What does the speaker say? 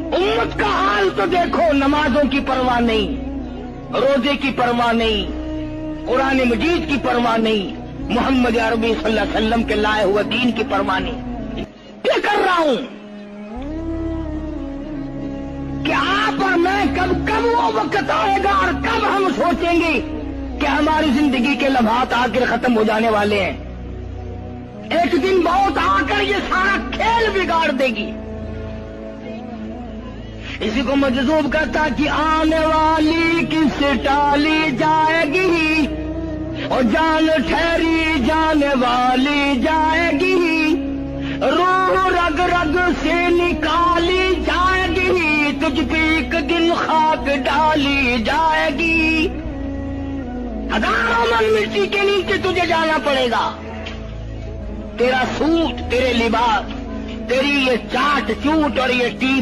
उम्मत का हाल तो देखो, नमाजों की परवाह नहीं, रोजे की परवाह नहीं, कुरान मजीद की परवाह नहीं, मोहम्मद अरबी सल्लल्लाहु अलैहि वसल्लम के लाए हुए दीन की परवाह नहीं। क्या कर रहा हूं कि आप और मैं कब वो वक्त आएगा और कब हम सोचेंगे कि हमारी जिंदगी के लम्हात आखिर खत्म हो जाने वाले हैं। एक दिन बहुत आकर ये सारा खेल बिगाड़ देगी। इसी को मजजूब कहता कि आने वाली किस टाली जाएगी और जान ठहरी जाने वाली जाएगी, रूह रग रग से निकाली जाएगी, तुझ पे एक दिन खाक डाली जाएगी। हजारों मन मिट्टी के नीचे तुझे जाना पड़ेगा। तेरा सूट, तेरे लिबास, तेरी ये चाट चूट और ये टीप